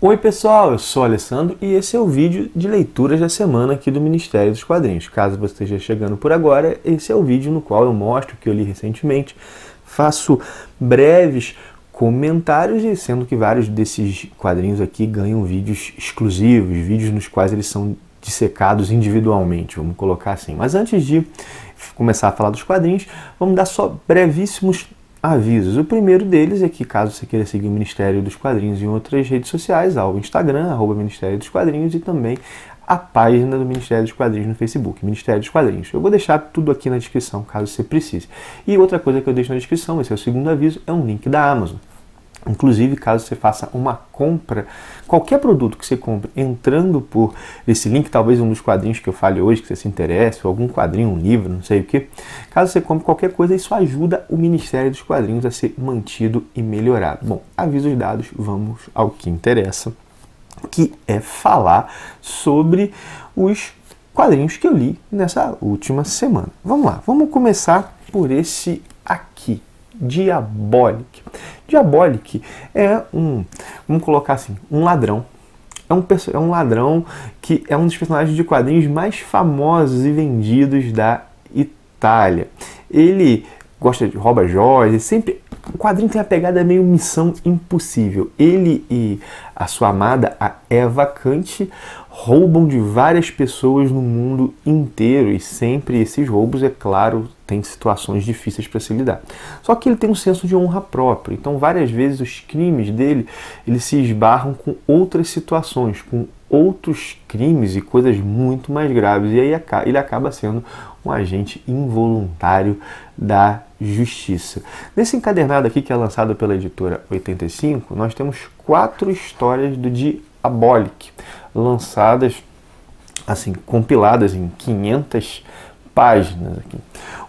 Oi pessoal, eu sou o Alessandro e esse é o vídeo de leituras da semana aqui do Ministério dos Quadrinhos. Caso você esteja chegando por agora, esse é o vídeo no qual eu mostro o que eu li recentemente, faço breves comentários, e sendo que vários desses quadrinhos aqui ganham vídeos exclusivos, vídeos nos quais eles são dissecados individualmente, vamos colocar assim. Mas antes de começar a falar dos quadrinhos, vamos dar só brevíssimos avisos. O primeiro deles é que, caso você queira seguir o Ministério dos Quadrinhos em outras redes sociais, há o Instagram, @Ministério dos Quadrinhos, e também a página do Ministério dos Quadrinhos no Facebook, Ministério dos Quadrinhos. Eu vou deixar tudo aqui na descrição, caso você precise. E outra coisa que eu deixo na descrição, esse é o segundo aviso, é um link da Amazon. Inclusive, caso você faça uma compra, qualquer produto que você compre entrando por esse link, talvez um dos quadrinhos que eu fale hoje, que você se interesse, ou algum quadrinho, um livro, não sei o que, caso você compre qualquer coisa, isso ajuda o Ministério dos Quadrinhos a ser mantido e melhorado. Bom, avisos dados, vamos ao que interessa, que é falar sobre os quadrinhos que eu li nessa última semana. Vamos lá, vamos começar por esse aqui. Diabolik. Diabolik é vamos colocar assim, um ladrão. É um ladrão que é um dos personagens de quadrinhos mais famosos e vendidos da Itália. Ele gosta de rouba joias, o quadrinho tem a pegada meio Missão Impossível. Ele e a sua amada, a Eva Kant, roubam de várias pessoas no mundo inteiro, e sempre esses roubos, é claro, tem situações difíceis para se lidar. Só que ele tem um senso de honra próprio, então várias vezes os crimes dele, eles se esbarram com outras situações, com outros crimes e coisas muito mais graves, e aí ele acaba sendo um agente involuntário da justiça. Nesse encadernado aqui, que é lançado pela editora 85, nós temos 4 histórias do Diabolik, lançadas, assim, compiladas em 500 páginas aqui.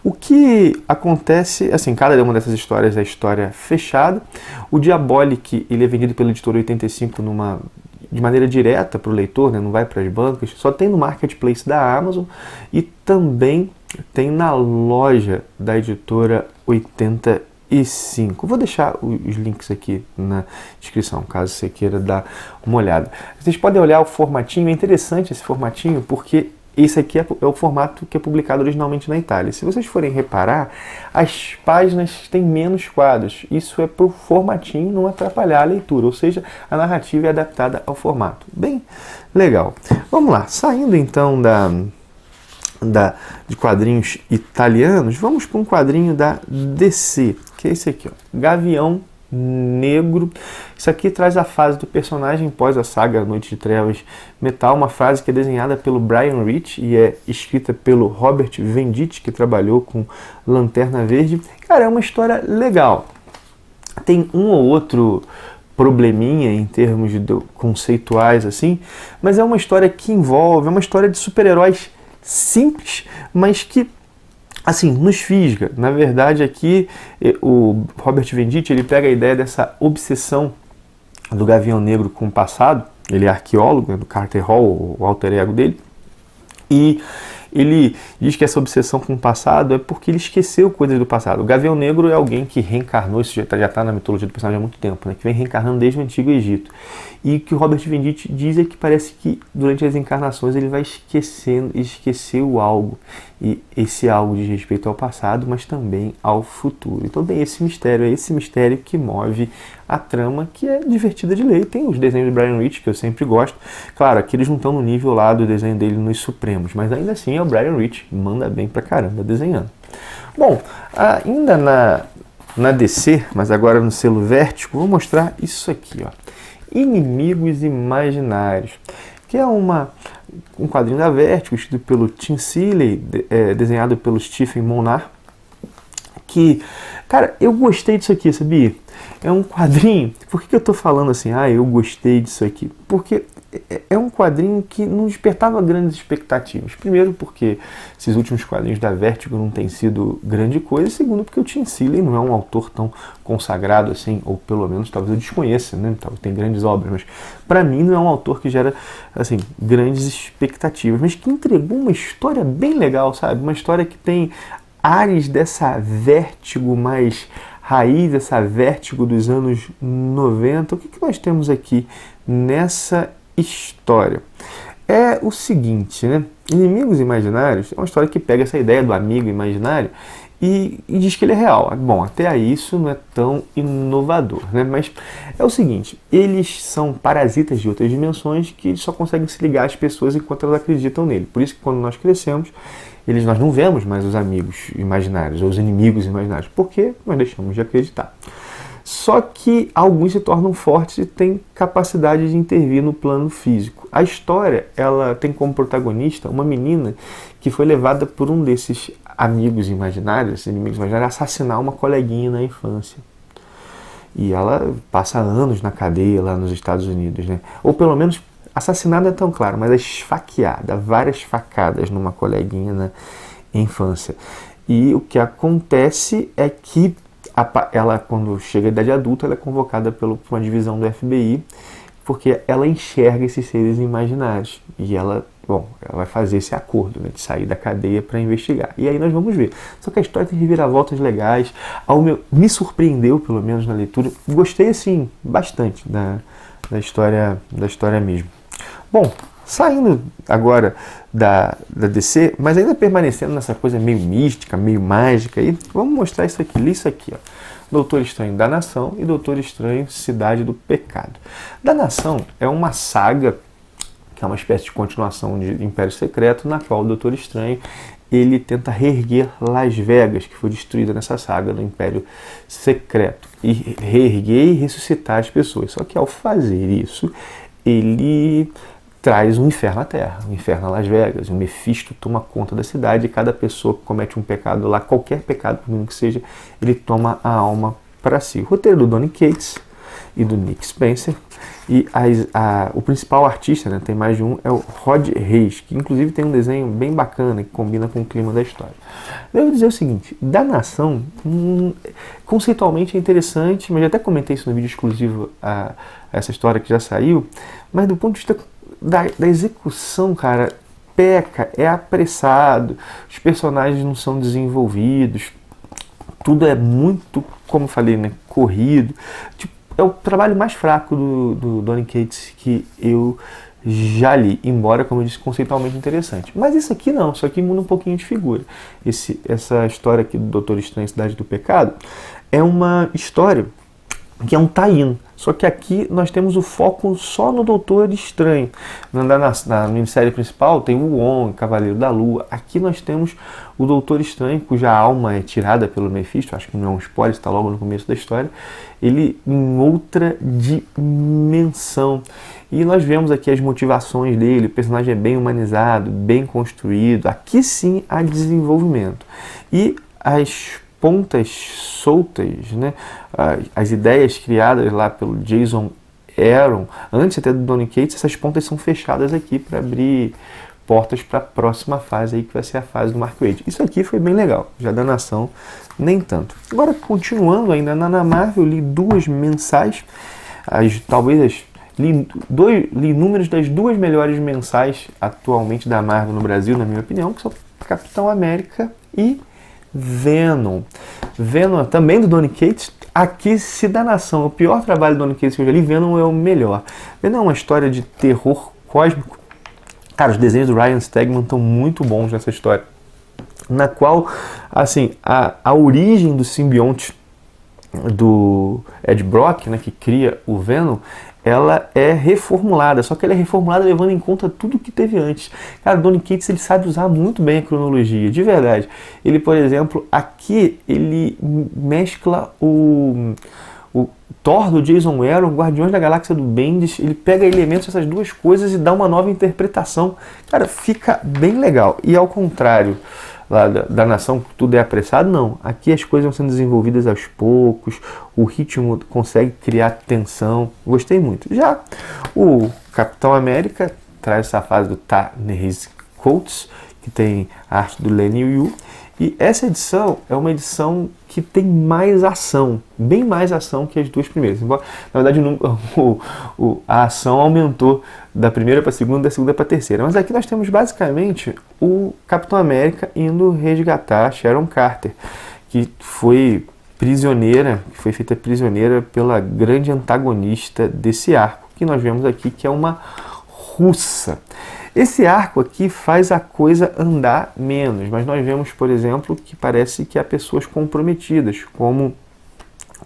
O que acontece, assim, cada uma dessas histórias é história fechada. O Diabolik, ele é vendido pela editora 85 de maneira direta para o leitor, né? Não vai para as bancas, só tem no marketplace da Amazon e também tem na loja da editora 85. Vou deixar os links aqui na descrição, caso você queira dar uma olhada. Vocês podem olhar o formatinho, é interessante esse formatinho, porque esse aqui é o formato que é publicado originalmente na Itália. Se vocês forem reparar, as páginas têm menos quadros. Isso é para o formatinho não atrapalhar a leitura, ou seja, a narrativa é adaptada ao formato. Bem legal. Vamos lá, saindo então de quadrinhos italianos, vamos para um quadrinho da DC, que é esse aqui, ó, Gavião Negro. Isso aqui traz a fase do personagem pós a saga Noite de Trevas Metal, uma fase que é desenhada pelo Brian Rich e é escrita pelo Robert Venditti, que trabalhou com Lanterna Verde. Cara, é uma história legal. Tem um ou outro probleminha em termos conceituais, assim, mas é uma história que envolve, é uma história de super-heróis simples, mas que, assim, nos fisga. Na verdade, aqui o Robert Venditti, ele pega a ideia dessa obsessão do Gavião Negro com o passado. Ele é arqueólogo, né, do Carter Hall, o alter ego dele, e ele diz que essa obsessão com o passado é porque ele esqueceu coisas do passado. O Gavião Negro é alguém que reencarnou, isso já está na mitologia do personagem há muito tempo, né? Que vem reencarnando desde o Antigo Egito. E o que o Robert Venditti diz é que parece que durante as encarnações ele vai esqueceu algo. E esse algo diz respeito ao passado, mas também ao futuro. Então tem esse mistério, é esse mistério que move a trama, que é divertida de ler. Tem os desenhos do Brian Rich, que eu sempre gosto. Claro, aqui eles não estão no nível lá do desenho dele nos Supremos, mas ainda assim é o Brian Rich, manda bem pra caramba desenhando. Bom, ainda na DC, mas agora no selo Vértigo, vou mostrar isso aqui, ó. Inimigos Imaginários, que é um quadrinho da Vértigo, escrito pelo Tim Seeley, desenhado pelo Stephen Monar, que, cara, eu gostei disso aqui, sabia? É um quadrinho, por que eu tô falando assim, eu gostei disso aqui? Porque é um quadrinho que não despertava grandes expectativas. Primeiro porque esses últimos quadrinhos da Vértigo não têm sido grande coisa. Segundo porque o Tim Seeley não é um autor tão consagrado assim, ou pelo menos talvez eu desconheça, né? Talvez tem grandes obras, mas para mim não é um autor que gera assim grandes expectativas, mas que entregou uma história bem legal, sabe? Uma história que tem ares dessa Vértigo mais raiz, essa Vértigo dos anos 90. O que nós temos aqui nessa história? É o seguinte, né? Inimigos Imaginários é uma história que pega essa ideia do amigo imaginário e diz que ele é real. Bom, até aí isso não é tão inovador, né? Mas é o seguinte, eles são parasitas de outras dimensões que só conseguem se ligar às pessoas enquanto elas acreditam nele. Por isso que quando nós crescemos, nós não vemos mais os amigos imaginários ou os inimigos imaginários, porque nós deixamos de acreditar. Só que alguns se tornam fortes e têm capacidade de intervir no plano físico. A história, ela tem como protagonista uma menina que foi levada por um desses amigos imaginários, inimigos imaginários, a assassinar uma coleguinha na infância. E ela passa anos na cadeia lá nos Estados Unidos, né? Ou pelo menos, assassinada é tão claro, mas é esfaqueada, várias facadas numa coleguinha na infância. E o que acontece é que ela, quando chega à idade adulta, ela é convocada por uma divisão do FBI, porque ela enxerga esses seres imaginários. E ela vai fazer esse acordo, né, de sair da cadeia para investigar. E aí nós vamos ver. Só que a história tem reviravoltas legais. Me surpreendeu, pelo menos na leitura. Gostei, assim, bastante da história mesmo. Bom, saindo agora da DC, mas ainda permanecendo nessa coisa meio mística, meio mágica, aí, vamos mostrar isso aqui. Li isso aqui, ó. Doutor Estranho da Nação e Doutor Estranho Cidade do Pecado. Da Nação é uma saga, que é uma espécie de continuação de Império Secreto, na qual o Doutor Estranho ele tenta reerguer Las Vegas, que foi destruída nessa saga do Império Secreto, e reerguer e ressuscitar as pessoas. Só que ao fazer isso, ele traz um inferno à Terra, um inferno a Las Vegas. O Mephisto toma conta da cidade e cada pessoa que comete um pecado lá, qualquer pecado, por mínimo que seja, ele toma a alma para si. O roteiro do Donny Cates e do Nick Spencer. E o principal artista, né, tem mais de um, é o Rod Reis, que inclusive tem um desenho bem bacana que combina com o clima da história. Eu vou dizer o seguinte, Da Nação, conceitualmente é interessante, mas já até comentei isso no vídeo exclusivo a essa história que já saiu, mas do ponto de vista da execução, cara, peca, é apressado, os personagens não são desenvolvidos, tudo é muito, como eu falei, né, corrido. Tipo, é o trabalho mais fraco do Donny Cates que eu já li, embora, como eu disse, conceitualmente interessante. Mas isso aqui não, isso aqui muda um pouquinho de figura. Essa história aqui do Doutor Estranho, Cidade do Pecado, é uma história que é um tie-in. Só que aqui nós temos o foco só no Doutor Estranho. Na minissérie principal tem o Wong, Cavaleiro da Lua. Aqui nós temos o Doutor Estranho, cuja alma é tirada pelo Mephisto, acho que não é um spoiler, está logo no começo da história, ele em outra dimensão. E nós vemos aqui as motivações dele, o personagem é bem humanizado, bem construído. Aqui sim há desenvolvimento. E as pontas soltas, né? As ideias criadas lá pelo Jason Aaron, antes até do Donny Cates, essas pontas são fechadas aqui para abrir portas para a próxima fase, aí, que vai ser a fase do Mark Waid. Isso aqui foi bem legal, já da Nação, nem tanto. Agora, continuando ainda na Marvel, li 2 mensais, li números das 2 melhores mensais atualmente da Marvel no Brasil, na minha opinião, que são Capitão América e Venom. Venom também do Donny Cates. Aqui, se Da Nação, o pior trabalho do Donny Cates que eu já li, Venom é o melhor. Venom é uma história de terror cósmico. Cara, os desenhos do Ryan Stegman estão muito bons nessa história, na qual, assim, a origem do simbionte do Ed Brock, né, que cria o Venom, ela é reformulada, só que ela é reformulada levando em conta tudo que teve antes. Cara, o Donny Cates, ele sabe usar muito bem a cronologia, de verdade. Ele, por exemplo, aqui ele mescla o Thor do Jason Aaron, Guardiões da Galáxia do Bendis, ele pega elementos dessas duas coisas e dá uma nova interpretação. Cara, fica bem legal. E ao contrário lá da Nação, que tudo é apressado, não. Aqui as coisas vão sendo desenvolvidas aos poucos, o ritmo consegue criar tensão. Gostei muito. Já o Capitão América traz essa fase do Ta-Nehisi Coates, que tem a arte do Lenny Yu. E essa edição é uma edição que tem mais ação, bem mais ação que as 2 primeiras. Embora, na verdade, a ação aumentou da primeira para a segunda, da segunda para a terceira. Mas aqui nós temos basicamente o Capitão América indo resgatar Sharon Carter, que foi feita prisioneira pela grande antagonista desse arco, que nós vemos aqui, que é uma russa. Esse arco aqui faz a coisa andar menos, mas nós vemos, por exemplo, que parece que há pessoas comprometidas, como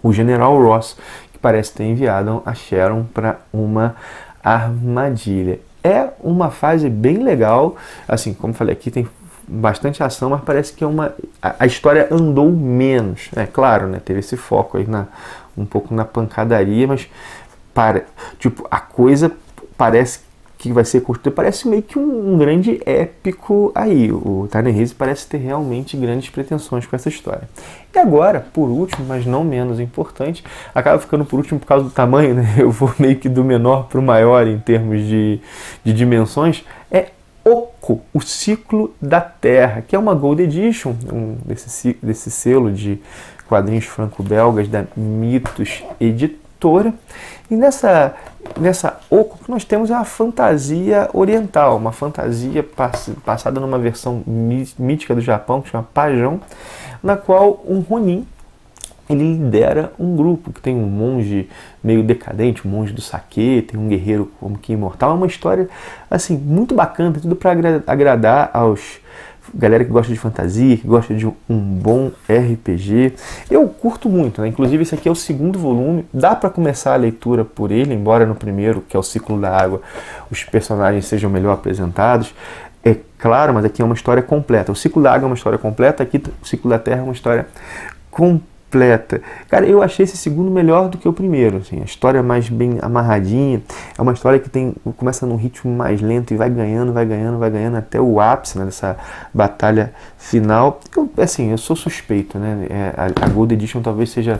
o General Ross, que parece ter enviado a Sharon para uma armadilha. É uma fase bem legal, assim, como falei, aqui tem bastante ação, mas parece que a história andou menos. É claro, né, teve esse foco aí um pouco na pancadaria, mas a coisa parece que vai ser construída, parece meio que um grande épico aí. O Ta-Nehisi parece ter realmente grandes pretensões com essa história. E agora, por último, mas não menos importante, acaba ficando por último por causa do tamanho, né? Eu vou meio que do menor para o maior em termos de dimensões, é Oco, o Ciclo da Terra, que é uma Gold Edition, desse selo de quadrinhos franco-belgas da Mitos Editora. E nessa Oco que nós temos é a fantasia oriental, uma fantasia passada numa versão mítica do Japão, que chama Pajão, na qual um Ronin, ele lidera um grupo que tem um monge meio decadente, um monge do saque, tem um guerreiro como que imortal. É uma história assim muito bacana, tudo para agradar aos galera que gosta de fantasia, que gosta de um bom RPG. Eu curto muito, né? Inclusive esse aqui é o segundo volume, dá para começar a leitura por ele, embora no primeiro, que é o Ciclo da Água, os personagens sejam melhor apresentados. É claro, mas aqui é uma história completa. O Ciclo da Água é uma história completa, aqui o Ciclo da Terra é uma história completa. Cara, eu achei esse segundo melhor do que o primeiro, assim, a história mais bem amarradinha, é uma história que começa num ritmo mais lento e vai ganhando até o ápice, né, dessa batalha final. Eu sou suspeito, né, a Gold Edition talvez seja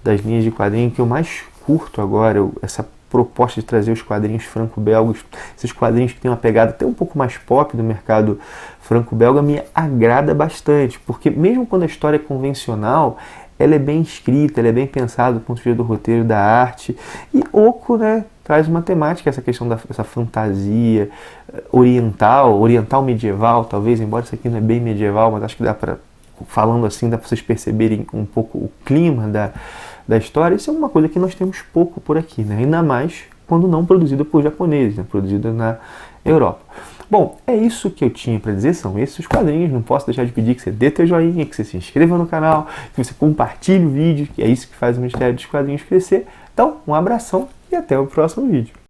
das linhas de quadrinhos que eu mais curto agora, essa proposta de trazer os quadrinhos franco-belgas, esses quadrinhos que têm uma pegada até um pouco mais pop do mercado franco-belga, me agrada bastante, porque mesmo quando a história é convencional, ela é bem escrita, ela é bem pensada do ponto de vista do roteiro, da arte. E Oco, né, traz uma temática, essa questão dessa fantasia oriental medieval, talvez, embora isso aqui não é bem medieval, mas acho que falando assim, dá para vocês perceberem um pouco o clima da história. Isso é uma coisa que nós temos pouco por aqui, né? Ainda mais quando não produzida por japoneses, né? Produzida na Europa. Bom, é isso que eu tinha para dizer, são esses os quadrinhos. Não posso deixar de pedir que você dê teu joinha, que você se inscreva no canal, que você compartilhe o vídeo, que é isso que faz o Ministério dos Quadrinhos crescer. Então, um abração e até o próximo vídeo.